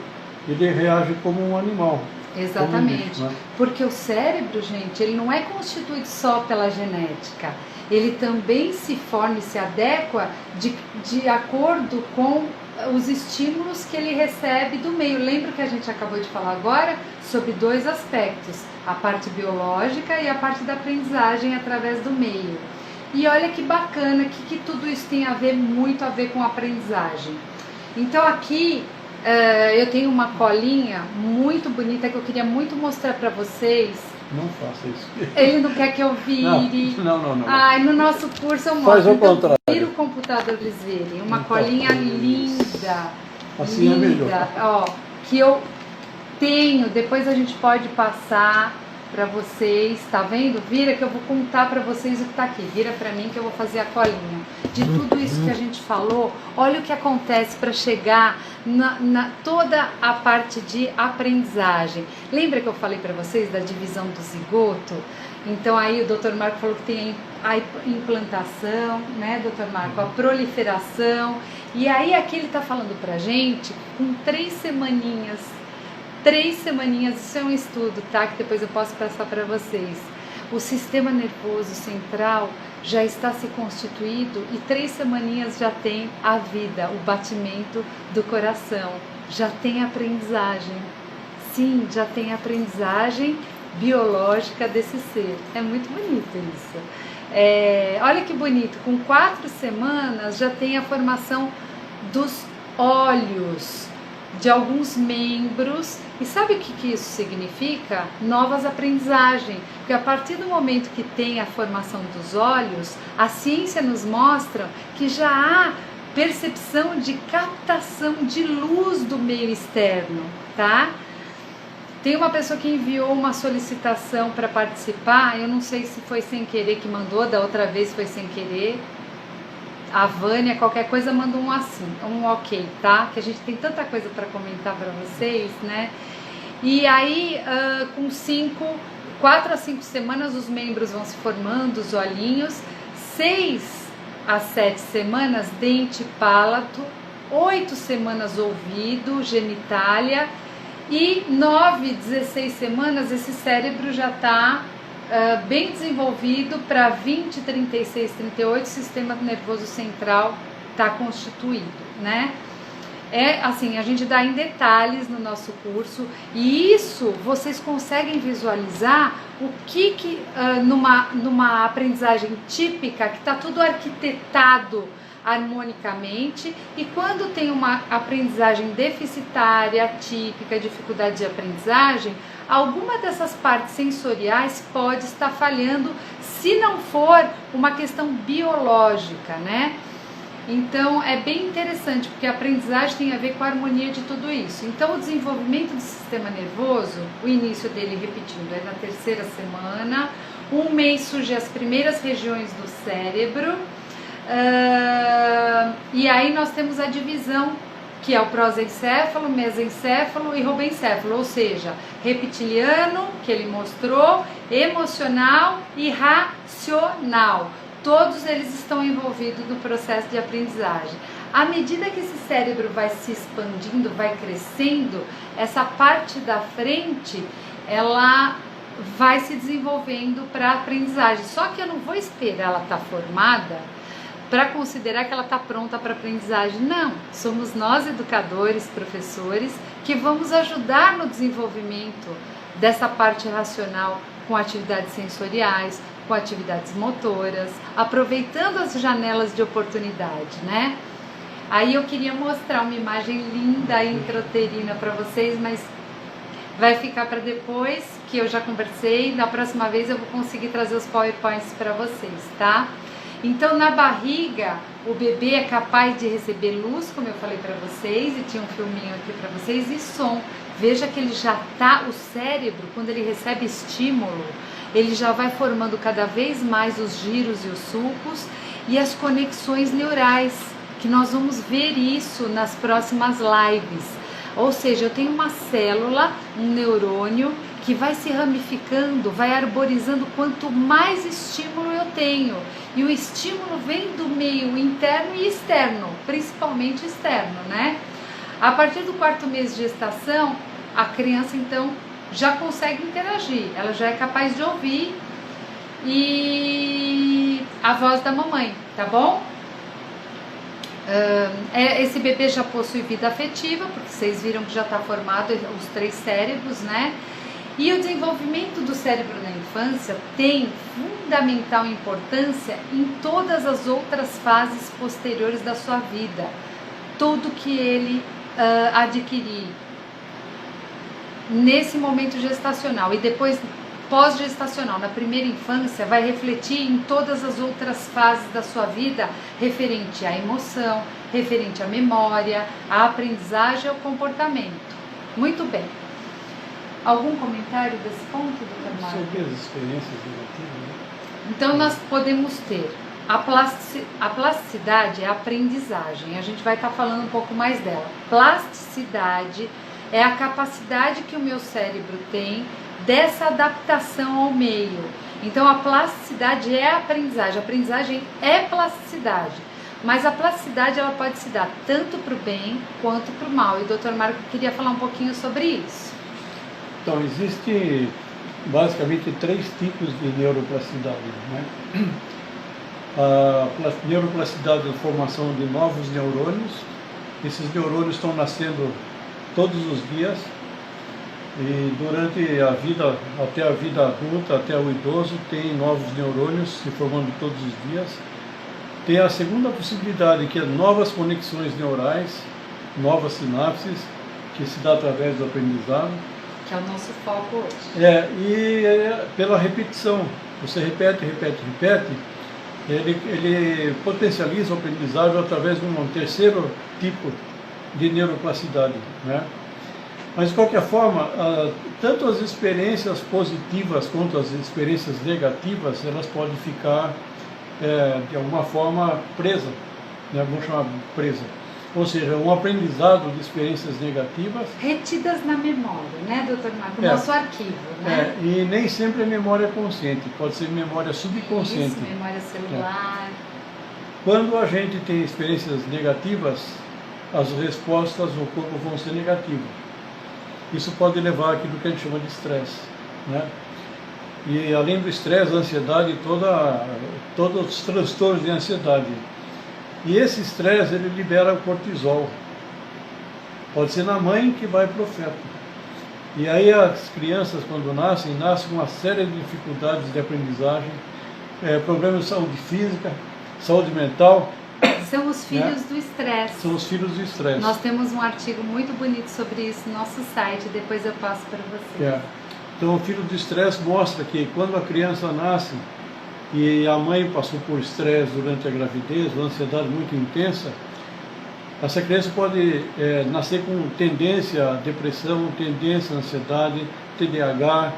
ele reage como um animal. Exatamente, bicho, né? Porque o cérebro, gente, ele não é constituído só pela genética, ele também se forma e se adequa de acordo com os estímulos que ele recebe do meio. Lembra que a gente acabou de falar agora sobre 2 aspectos, a parte biológica e a parte da aprendizagem através do meio. E olha que bacana que tudo isso tem muito a ver com a aprendizagem. Então aqui eu tenho uma colinha muito bonita que eu queria muito mostrar para vocês. Não faça isso. Ele não quer que eu vire. Não. Ai, no nosso curso eu mostro. Faz ao então, contrário. vira o computador eles verem. Uma Então, colinha isso. linda. Assim linda, é melhor. Ó, que eu tenho, depois a gente pode passar para vocês, tá vendo? Vira que eu vou contar para vocês o que tá aqui. Vira para mim que eu vou fazer a colinha. De tudo isso que a gente falou, olha o que acontece para chegar na toda a parte de aprendizagem. Lembra que eu falei para vocês da divisão do zigoto? Então aí o Dr. Marco falou que tem a implantação, né, Dr. Marco? A proliferação. E aí aqui ele tá falando pra gente com 3 semaninhas. 3 semaninhas, isso é um estudo, tá? Que depois eu posso passar para vocês. O sistema nervoso central já está se constituído e 3 semaninhas já tem a vida, o batimento do coração. Já tem aprendizagem. Sim, já tem aprendizagem biológica desse ser. É muito bonito isso. Olha que bonito, com 4 semanas já tem a formação dos olhos, de alguns membros. E sabe o que isso significa? Novas aprendizagens. Porque a partir do momento que tem a formação dos olhos, a ciência nos mostra que já há percepção de captação de luz do meio externo, tá? Tem uma pessoa que enviou uma solicitação para participar, eu não sei se foi sem querer que mandou, da outra vez foi sem querer. A Vânia, qualquer coisa, manda um assim, um ok, tá? Que a gente tem tanta coisa para comentar para vocês, né? E aí, com 4 a 5 semanas, os membros vão se formando, os olhinhos. 6 a 7 semanas, dente, palato. 8 semanas, ouvido, genitália. E 9, 16 semanas, esse cérebro já está bem desenvolvido. Para 20, 36, 38, o sistema nervoso central está constituído, né? Assim, a gente dá em detalhes no nosso curso, e isso vocês conseguem visualizar o que numa aprendizagem típica, que está tudo arquitetado harmonicamente, e quando tem uma aprendizagem deficitária, atípica, dificuldade de aprendizagem, alguma dessas partes sensoriais pode estar falhando, se não for uma questão biológica, né? Então é bem interessante, porque a aprendizagem tem a ver com a harmonia de tudo isso. Então o desenvolvimento do sistema nervoso, o início dele, repetindo, é na 3ª semana. 1 mês surgem as primeiras regiões do cérebro. E aí nós temos a divisão, que é o prosencéfalo, mesencéfalo e robencéfalo, ou seja, reptiliano, que ele mostrou, emocional e racional. Todos eles estão envolvidos no processo de aprendizagem. À medida que esse cérebro vai se expandindo, vai crescendo, essa parte da frente, ela vai se desenvolvendo para a aprendizagem. Só que eu não vou esperar ela estar formada para considerar que ela está pronta para aprendizagem. Não, somos nós educadores, professores, que vamos ajudar no desenvolvimento dessa parte racional com atividades sensoriais, com atividades motoras, aproveitando as janelas de oportunidade, né? Aí eu queria mostrar uma imagem linda intrauterina para vocês, mas vai ficar para depois, que eu já conversei. Na próxima vez eu vou conseguir trazer os PowerPoints para vocês, tá? Então, na barriga, o bebê é capaz de receber luz, como eu falei para vocês, e tinha um filminho aqui para vocês, e som. Veja que ele já tá, o cérebro, quando ele recebe estímulo, ele já vai formando cada vez mais os giros e os sulcos, e as conexões neurais, que nós vamos ver isso nas próximas lives. Ou seja, eu tenho uma célula, um neurônio, que vai se ramificando, vai arborizando quanto mais estímulo eu tenho. E o estímulo vem do meio interno e externo, principalmente externo, né? A partir do 4º mês de gestação, a criança então já consegue interagir, ela já é capaz de ouvir e a voz da mamãe, tá bom? Esse bebê já possui vida afetiva, porque vocês viram que já está formado os 3 cérebros, né? E o desenvolvimento do cérebro na infância tem fundamental importância em todas as outras fases posteriores da sua vida. Tudo que ele adquirir nesse momento gestacional e depois pós-gestacional, na primeira infância, vai refletir em todas as outras fases da sua vida, referente à emoção, referente à memória, à aprendizagem e ao comportamento. Muito bem. Algum comentário desse ponto, doutor Marco? Sobre as experiências negativas, né? Então, nós podemos ter a plasticidade, é a aprendizagem. A gente vai estar falando um pouco mais dela. Plasticidade é a capacidade que o meu cérebro tem dessa adaptação ao meio. Então, a plasticidade é a aprendizagem é plasticidade. Mas a plasticidade ela pode se dar tanto para o bem quanto para o mal. E o doutor Marco queria falar um pouquinho sobre isso. Então, existe basicamente 3 tipos de neuroplasticidade, né? A neuroplasticidade é a formação de novos neurônios. Esses neurônios estão nascendo todos os dias e durante a vida, até a vida adulta, até o idoso, tem novos neurônios se formando todos os dias. Tem a segunda possibilidade, que é novas conexões neurais, novas sinapses, que se dá através do aprendizado. Que é o nosso foco hoje. Pela repetição. Você repete, ele potencializa o aprendizagem através de um terceiro tipo de neuroplasticidade, né? Mas, de qualquer forma, tanto as experiências positivas quanto as experiências negativas, elas podem ficar, de alguma forma, presas, né? Vamos chamar presa. Ou seja, um aprendizado de experiências negativas... Retidas na memória, né, doutor Marco? Nosso arquivo, né? E nem sempre é memória consciente, pode ser memória subconsciente. Isso, memória celular. Quando a gente tem experiências negativas, as respostas no corpo vão ser negativas. Isso pode levar àquilo que a gente chama de estresse, né? E além do estresse, a ansiedade, todos os transtornos de ansiedade. E esse estresse, ele libera o cortisol. Pode ser na mãe que vai para o feto. E aí as crianças, quando nascem com uma série de dificuldades de aprendizagem, problemas de saúde física, saúde mental. São os filhos do estresse. São os filhos do estresse. Nós temos um artigo muito bonito sobre isso no nosso site, depois eu passo para vocês. Então, o filho do estresse mostra que quando a criança nasce e a mãe passou por estresse durante a gravidez, uma ansiedade muito intensa, essa criança pode nascer com tendência à depressão, tendência à ansiedade, TDAH,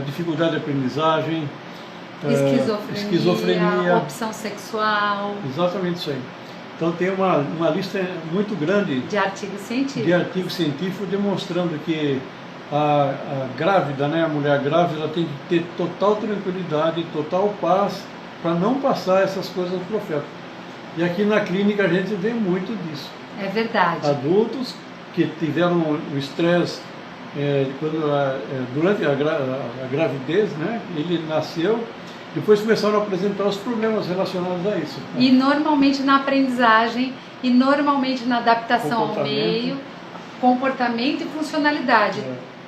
dificuldade de aprendizagem, esquizofrenia, opção sexual. Exatamente isso aí. Então tem uma lista muito grande de artigos científicos demonstrando que a grávida, né, a mulher grávida, ela tem que ter total tranquilidade, total paz, para não passar essas coisas para o feto. E aqui na clínica a gente vê muito disso. É verdade. Adultos que tiveram o estresse durante a gravidez, né, ele nasceu, depois começaram a apresentar os problemas relacionados a isso. E normalmente na aprendizagem, e normalmente na adaptação ao meio, comportamento e funcionalidade.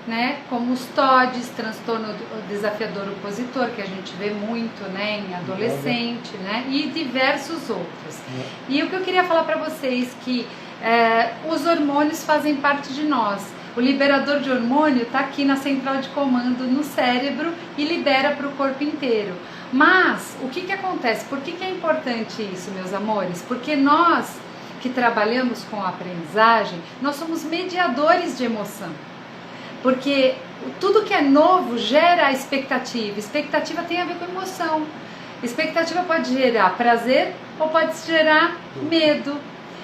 Né? Como os TODs, transtorno desafiador opositor, que a gente vê muito, né, em adolescente, né, e diversos outros. E o que eu queria falar para vocês que os hormônios fazem parte de nós. O liberador de hormônio está aqui na central de comando no cérebro e libera para o corpo inteiro. Mas o que acontece? Por que é importante isso, meus amores? Porque nós que trabalhamos com a aprendizagem, nós somos mediadores de emoção. Porque tudo que é novo gera expectativa. Expectativa tem a ver com emoção. Expectativa pode gerar prazer ou pode gerar medo.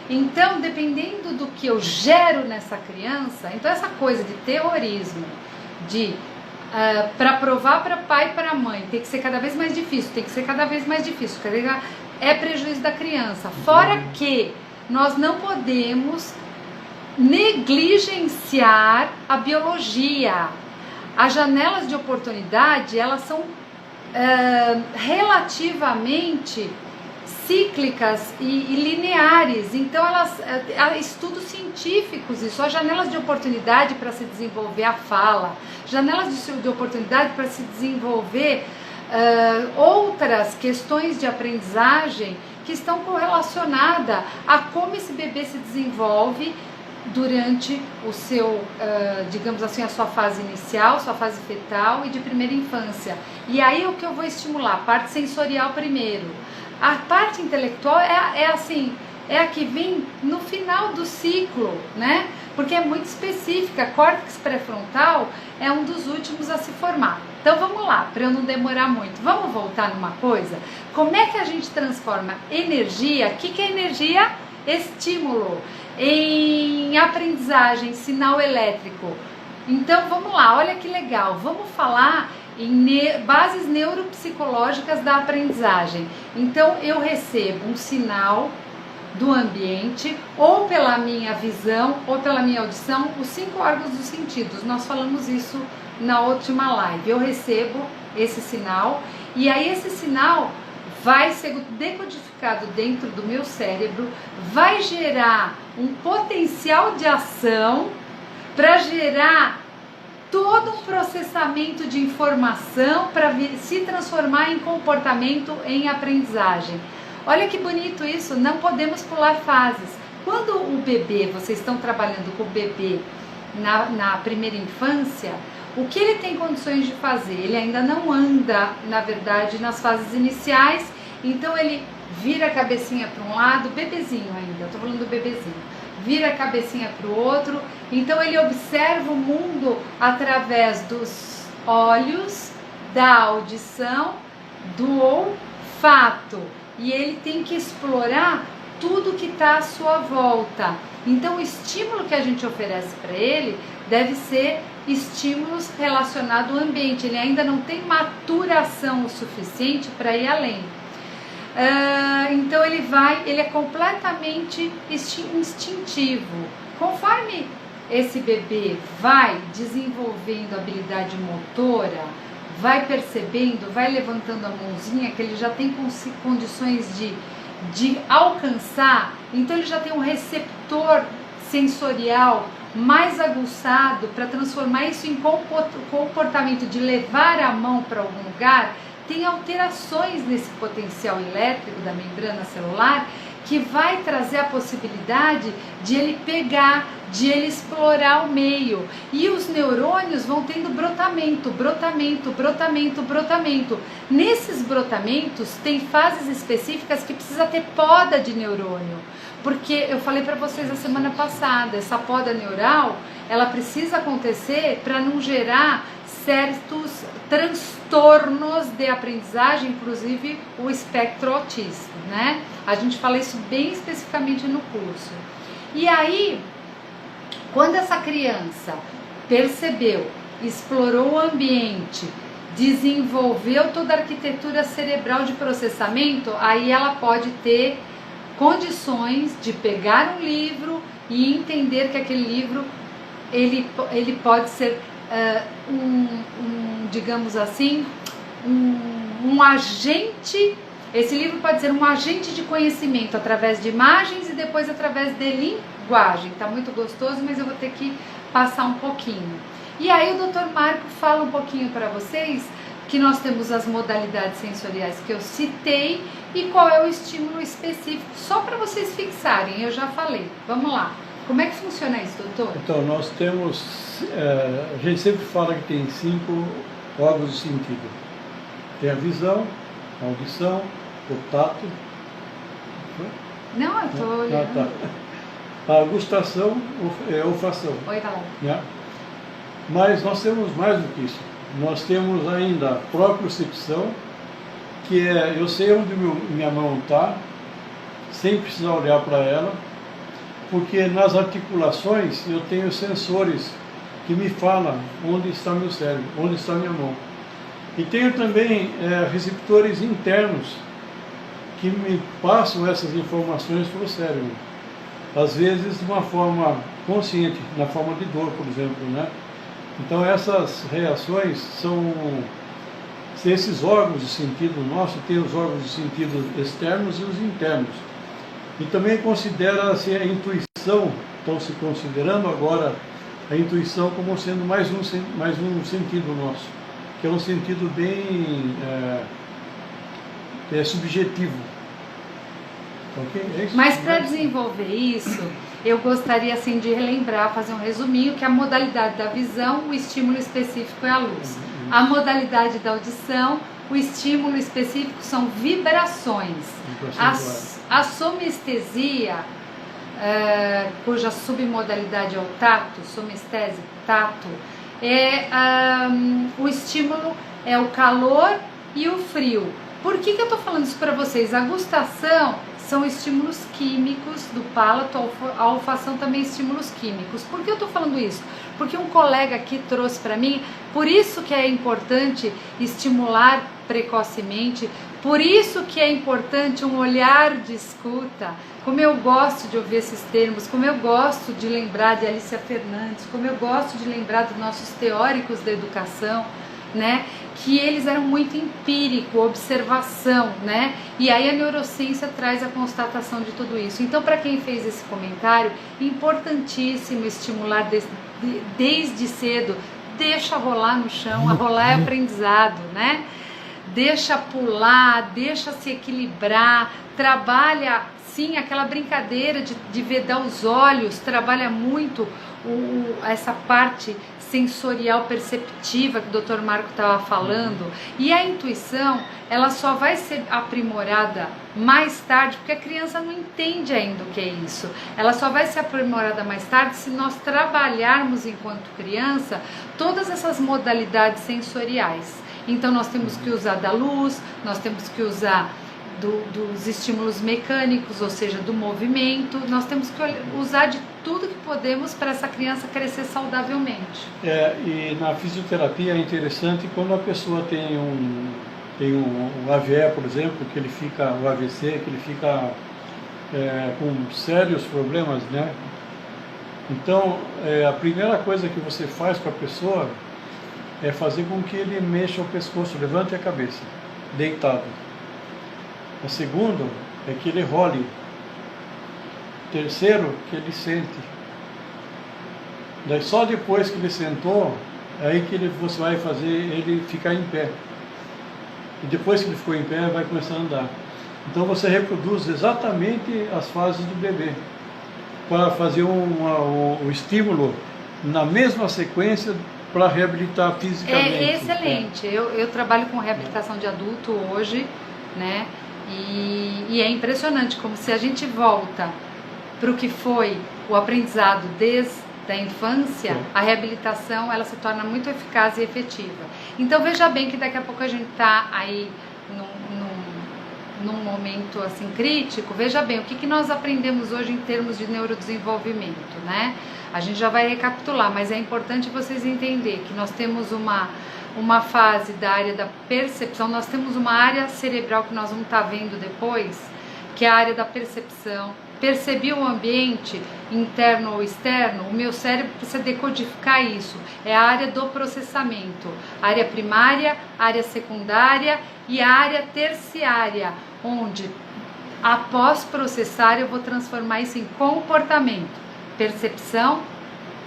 Então, dependendo do que eu gero nessa criança, então essa coisa de terrorismo, de para provar para pai e para mãe, tem que ser cada vez mais difícil, tem que ser cada vez mais difícil, é prejuízo da criança. Fora que nós não podemos negligenciar a biologia. As janelas de oportunidade, elas são relativamente cíclicas e lineares, então há estudos científicos, isso, há janelas de oportunidade para se desenvolver a fala, janelas de oportunidade para se desenvolver outras questões de aprendizagem que estão correlacionadas a como esse bebê se desenvolve durante o seu, digamos assim, a sua fase inicial, sua fase fetal e de primeira infância. E aí o que eu vou estimular? A parte sensorial primeiro. A parte intelectual é a que vem no final do ciclo, né? Porque é muito específica. Córtex pré-frontal é um dos últimos a se formar. Então vamos lá, para eu não demorar muito. Vamos voltar numa coisa? Como é que a gente transforma energia? O que é energia? Estímulo. Em aprendizagem, sinal elétrico. Então vamos lá, olha que legal. Vamos falar em bases neuropsicológicas da aprendizagem. Então eu recebo um sinal do ambiente, ou pela minha visão, ou pela minha audição, os 5 órgãos dos sentidos. Nós falamos isso na última live. Eu recebo esse sinal, e aí esse sinal vai ser decodificado dentro do meu cérebro, vai gerar um potencial de ação para gerar todo um processamento de informação para se transformar em comportamento, em aprendizagem. Olha que bonito isso, não podemos pular fases. Quando o bebê, vocês estão trabalhando com o bebê na primeira infância, o que ele tem condições de fazer? Ele ainda não anda, na verdade, nas fases iniciais, então ele vira a cabecinha para um lado, bebezinho ainda, estou falando do bebezinho, vira a cabecinha para o outro, então ele observa o mundo através dos olhos, da audição, do olfato, e ele tem que explorar tudo que está à sua volta. Então o estímulo que a gente oferece para ele deve ser estímulos relacionados ao ambiente, ele ainda não tem maturação o suficiente para ir além. Então ele é completamente instintivo. Conforme esse bebê vai desenvolvendo habilidade motora, vai percebendo, vai levantando a mãozinha, que ele já tem condições de alcançar, então ele já tem um receptor sensorial mais aguçado para transformar isso em comportamento de levar a mão para algum lugar. Tem alterações nesse potencial elétrico da membrana celular que vai trazer a possibilidade de ele pegar, de ele explorar o meio. E os neurônios vão tendo brotamento. Nesses brotamentos tem fases específicas que precisa ter poda de neurônio. Porque eu falei para vocês a semana passada, essa poda neural, ela precisa acontecer para não gerar certos transtornos de aprendizagem, inclusive o espectro autista, né? A gente fala isso bem especificamente no curso. E aí, quando essa criança percebeu, explorou o ambiente, desenvolveu toda a arquitetura cerebral de processamento, aí ela pode ter condições de pegar um livro e entender que aquele livro ele pode ser digamos assim, um agente. Esse livro pode ser um agente de conhecimento através de imagens e depois através de linguagem. Tá muito gostoso, mas eu vou ter que passar um pouquinho. E aí o Dr. Marco fala um pouquinho para vocês que nós temos as modalidades sensoriais que eu citei e qual é o estímulo específico, só para vocês fixarem, eu já falei. Vamos lá. Como é que funciona isso, doutor? Então, nós temos, a gente sempre fala que tem 5 órgãos de sentido. Tem a visão, a audição, o tato. Não, eu estou olhando. A gustação, a olfação. Oi, galera. Né? Mas nós temos mais do que isso. Nós temos ainda a propriocepção, que é, eu sei onde minha mão está, sem precisar olhar para ela, porque nas articulações eu tenho sensores que me falam onde está meu cérebro, onde está minha mão. E tenho também receptores internos que me passam essas informações para o cérebro. Às vezes de uma forma consciente, na forma de dor, por exemplo, né? Então essas reações são... Esses órgãos de sentido nosso, tem os órgãos de sentido externos e os internos. E também considera-se a intuição, estão se considerando agora a intuição como sendo mais um sentido nosso, que é um sentido bem subjetivo. Okay? É isso. Mas para desenvolver isso, eu gostaria assim de relembrar, fazer um resuminho, que a modalidade da visão, o estímulo específico é a luz. A modalidade da audição, o estímulo específico são vibrações. A somestesia, cuja submodalidade é o tato, somestese, tato, o estímulo é o calor e o frio. Por que eu estou falando isso para vocês? A gustação são estímulos químicos do palato, a olfação também estímulos químicos. Por que eu estou falando isso? Porque um colega aqui trouxe para mim, por isso que é importante estimular precocemente, por isso que é importante um olhar de escuta. Como eu gosto de ouvir esses termos, como eu gosto de lembrar de Alicia Fernandes, como eu gosto de lembrar dos nossos teóricos da educação, né? Que eles eram muito empírico, observação, né? E aí a neurociência traz a constatação de tudo isso. Então, para quem fez esse comentário, importantíssimo estimular desde cedo, deixa rolar no chão, a rolar é aprendizado, né? Deixa pular, deixa se equilibrar, trabalha sim aquela brincadeira de vedar os olhos, trabalha muito essa parte sensorial perceptiva que o Dr. Marco estava falando. E a intuição, ela só vai ser aprimorada mais tarde, porque a criança não entende ainda o que é isso. Ela só vai ser aprimorada mais tarde se nós trabalharmos enquanto criança todas essas modalidades sensoriais. Então nós temos que usar da luz, nós temos que usar dos estímulos mecânicos, ou seja, do movimento. Nós temos que usar de tudo que podemos para essa criança crescer saudavelmente. E na fisioterapia é interessante quando a pessoa tem um AVE, por exemplo, que ele fica, o AVC, que ele fica com sérios problemas, né? Então, a primeira coisa que você faz com a pessoa é fazer com que ele mexa o pescoço, levante a cabeça, deitado. O segundo é que ele role. Terceiro, que ele sente. Daí só depois que ele sentou, é aí que você vai fazer ele ficar em pé. E depois que ele ficou em pé, vai começar a andar. Então você reproduz exatamente as fases do bebê, para fazer um estímulo na mesma sequência para reabilitar fisicamente. É excelente. Eu trabalho com reabilitação de adulto hoje, né? E é impressionante como, se a gente volta para o que foi o aprendizado desde a infância, a reabilitação ela se torna muito eficaz e efetiva. Então veja bem que daqui a pouco a gente está aí num momento assim crítico. Veja bem o que nós aprendemos hoje em termos de neurodesenvolvimento, né? A gente já vai recapitular, mas é importante vocês entenderem que nós temos uma fase da área da percepção, nós temos uma área cerebral que nós vamos estar vendo depois, que é a área da percepção. Percebi o ambiente interno ou externo, o meu cérebro precisa decodificar isso. É a área do processamento, área primária, área secundária e a área terciária, onde após processar eu vou transformar isso em comportamento. Percepção,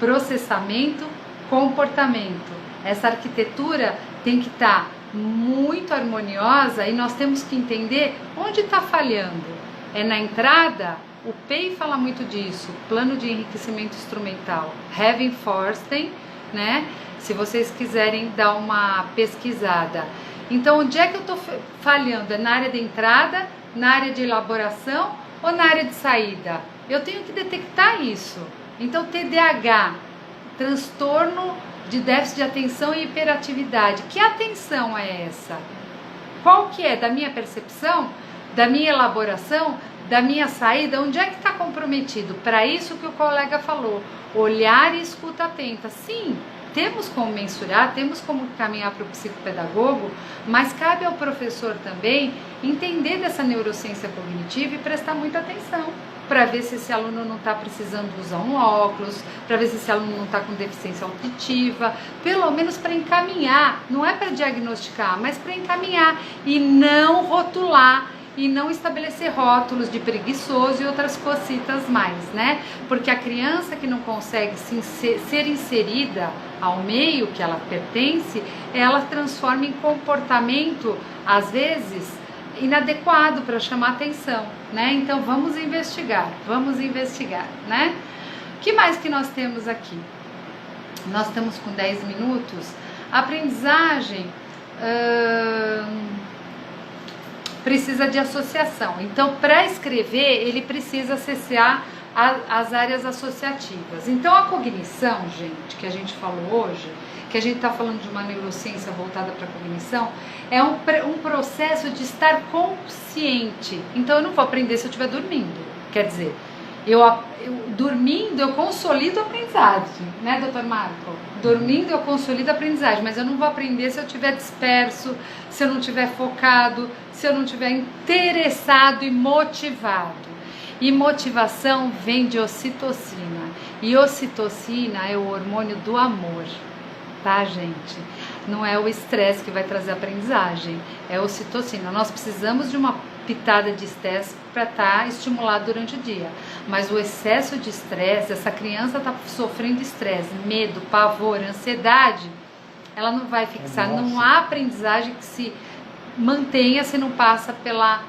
processamento, comportamento. Essa arquitetura tem que estar muito harmoniosa e nós temos que entender onde está falhando. É na entrada? O PEI fala muito disso, plano de enriquecimento instrumental. Heaven Forsten, né? Se vocês quiserem dar uma pesquisada. Então, onde é que eu estou falhando? É na área de entrada, na área de elaboração ou na área de saída? Eu tenho que detectar isso. Então, TDAH, transtorno de déficit de atenção e hiperatividade. Que atenção é essa? Qual que é, da minha percepção, da minha elaboração, da minha saída, onde é que está comprometido? Para isso que o colega falou, olhar e escuta atenta. Sim, temos como mensurar, temos como caminhar para o psicopedagogo, mas cabe ao professor também entender dessa neurociência cognitiva e prestar muita atenção, para ver se esse aluno não está precisando usar um óculos, para ver se esse aluno não está com deficiência auditiva, pelo menos para encaminhar, não é para diagnosticar, mas para encaminhar e não rotular, e não estabelecer rótulos de preguiçoso e outras cositas mais, né? Porque a criança que não consegue ser inserida ao meio que ela pertence, ela transforma em comportamento, às vezes, inadequado para chamar atenção, né? Então vamos investigar, né? O que mais que nós temos aqui? Nós estamos com 10 minutos. Aprendizagem precisa de associação. Então, para escrever, ele precisa acessar as áreas associativas. Então, a cognição, gente, que a gente falou hoje, que a gente está falando de uma neurociência voltada para a cognição, é um processo de estar consciente. Então, eu não vou aprender se eu estiver dormindo. Quer dizer, dormindo eu consolido a aprendizagem, né, doutor Marco? Dormindo eu consolido a aprendizagem, mas eu não vou aprender se eu estiver disperso, se eu não estiver focado, se eu não estiver interessado e motivado. E motivação vem de ocitocina. E ocitocina é o hormônio do amor, tá, gente? Não é o estresse que vai trazer aprendizagem, é a ocitocina. Nós precisamos de uma pitada de estresse para estar estimulado durante o dia. Mas o excesso de estresse, essa criança está sofrendo estresse, medo, pavor, ansiedade, ela não vai fixar. Nossa. Não há aprendizagem que se mantenha se não passa pela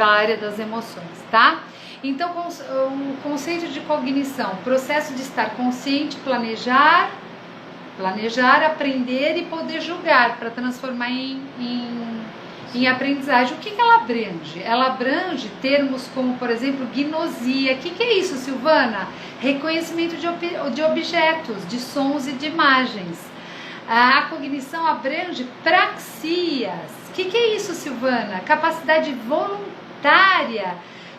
área das emoções, tá? Então, o conceito de cognição, processo de estar consciente, planejar, aprender e poder julgar para transformar em aprendizagem. O que ela abrange? Ela abrange termos como, por exemplo, gnosia. O que é isso, Silvana? Reconhecimento de objetos, de sons e de imagens. A cognição abrange praxias. O que é isso, Silvana? Capacidade voluntária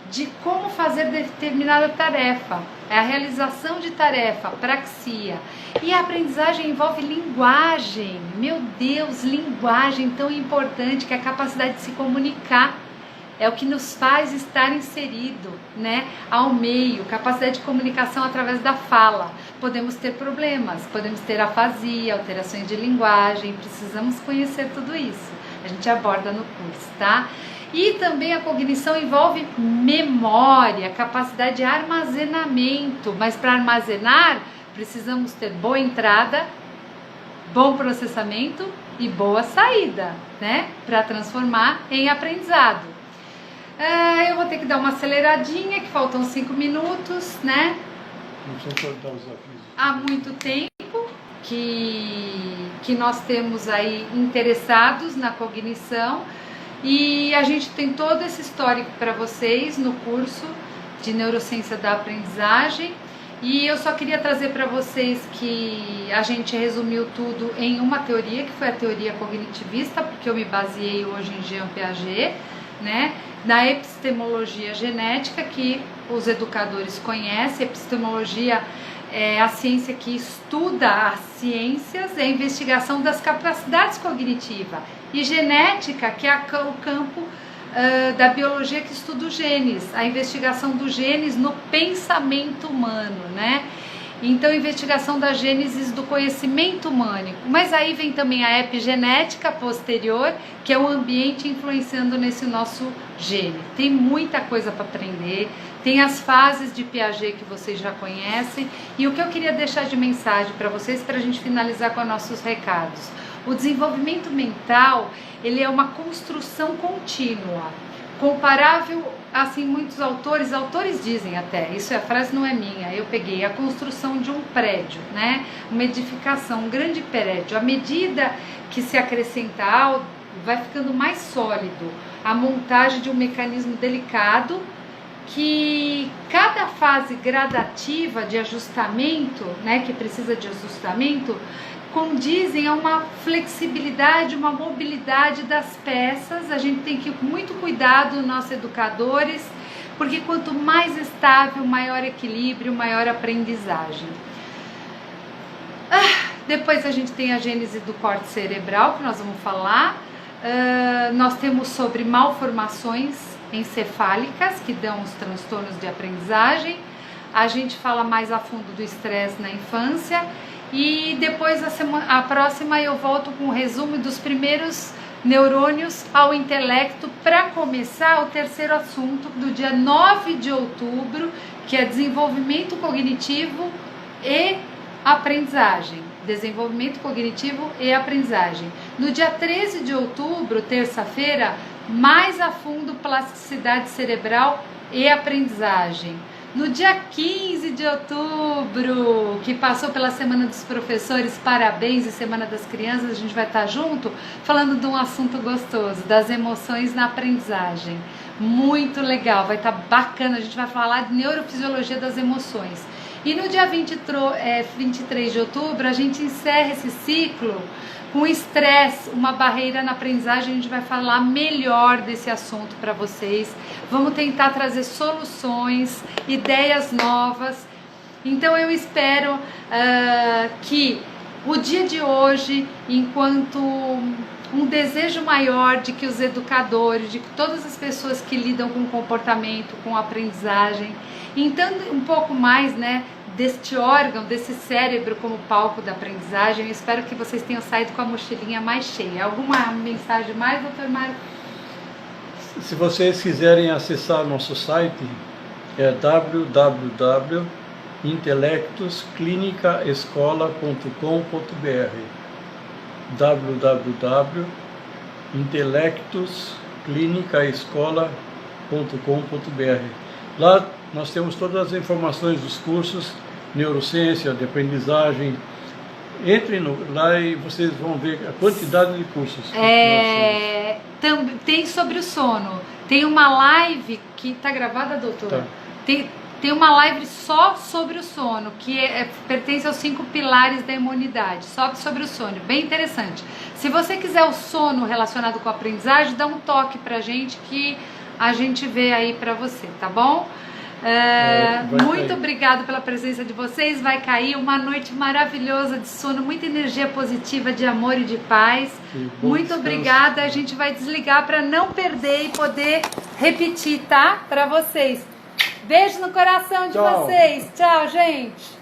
de como fazer determinada tarefa. É a realização de tarefa, praxia. E a aprendizagem envolve linguagem. Meu Deus, linguagem tão importante, que é a capacidade de se comunicar. É o que nos faz estar inserido, né, ao meio, capacidade de comunicação através da fala. Podemos ter problemas, podemos ter afasia, alterações de linguagem, precisamos conhecer tudo isso. A gente aborda no curso, tá? E também a cognição envolve memória, capacidade de armazenamento, mas para armazenar precisamos ter boa entrada, bom processamento e boa saída, né? Para transformar em aprendizado. Eu vou ter que dar uma aceleradinha, que faltam 5 minutos, né? Há muito tempo que nós temos aí interessados na cognição e a gente tem todo esse histórico para vocês no curso de Neurociência da Aprendizagem. E eu só queria trazer para vocês que a gente resumiu tudo em uma teoria, que foi a teoria cognitivista, porque eu me baseei hoje em Jean Piaget, né? Na epistemologia genética, que os educadores conhecem. Epistemologia é a ciência que estuda as ciências, é a investigação das capacidades cognitivas. E genética, que é o campo da biologia que estuda os genes, a investigação dos genes no pensamento humano, né? Então, investigação da gênese do conhecimento humano. Mas aí vem também a epigenética posterior, que é o ambiente influenciando nesse nosso gene. Tem muita coisa para aprender, tem as fases de Piaget que vocês já conhecem. E o que eu queria deixar de mensagem para vocês, para a gente finalizar com nossos recados. O desenvolvimento mental, ele é uma construção contínua, comparável, assim, muitos autores dizem até, isso a frase não é minha, eu peguei, a construção de um prédio, né, uma edificação, um grande prédio, à medida que se acrescenta algo, vai ficando mais sólido, a montagem de um mecanismo delicado, que cada fase gradativa de ajustamento, né, que precisa de ajustamento, condizem a uma flexibilidade, uma mobilidade das peças. A gente tem que ir com muito cuidado, nós educadores, porque quanto mais estável, maior equilíbrio, maior aprendizagem. Depois a gente tem a gênese do córtex cerebral, que nós vamos falar. Nós temos sobre malformações encefálicas, que dão os transtornos de aprendizagem. A gente fala mais a fundo do estresse na infância. E depois, a próxima, eu volto com um resumo dos primeiros neurônios ao intelecto, para começar o terceiro assunto do dia 9 de outubro, que é desenvolvimento cognitivo e aprendizagem. Desenvolvimento cognitivo e aprendizagem. No dia 13 de outubro, terça-feira, mais a fundo plasticidade cerebral e aprendizagem. No dia 15 de outubro, que passou pela Semana dos Professores, parabéns, e Semana das Crianças, a gente vai estar junto falando de um assunto gostoso, das emoções na aprendizagem. Muito legal, vai estar bacana, a gente vai falar de neurofisiologia das emoções. E no dia 23 de outubro, a gente encerra esse ciclo com estresse, uma barreira na aprendizagem. A gente vai falar melhor desse assunto para vocês. Vamos tentar trazer soluções, ideias novas. Então eu espero que o dia de hoje, enquanto um desejo maior de que os educadores, de que todas as pessoas que lidam com comportamento, com aprendizagem, entendam um pouco mais, né, deste órgão, desse cérebro como palco da aprendizagem. Eu espero que vocês tenham saído com a mochilinha mais cheia. Alguma mensagem mais, doutor Mário? Se vocês quiserem acessar nosso site, é www.intelectusclinicaescola.com.br www.intelectusclinicaescola.com.br. Lá nós temos todas as informações dos cursos, neurociência, de aprendizagem. Entrem lá e vocês vão ver a quantidade de cursos. Tem sobre o sono. Tem uma live que está gravada, doutora? Tá. Tem uma live só sobre o sono, que pertence aos 5 pilares da imunidade, só sobre o sono, bem interessante. Se você quiser o sono relacionado com a aprendizagem, dá um toque pra gente que a gente vê aí pra você, tá bom? Muito obrigado pela presença de vocês. Vai cair uma noite maravilhosa de sono, muita energia positiva, de amor e de paz. Muito obrigada. A gente vai desligar para não perder e poder repetir, tá? Para vocês. Beijo no coração de vocês. Tchau, gente.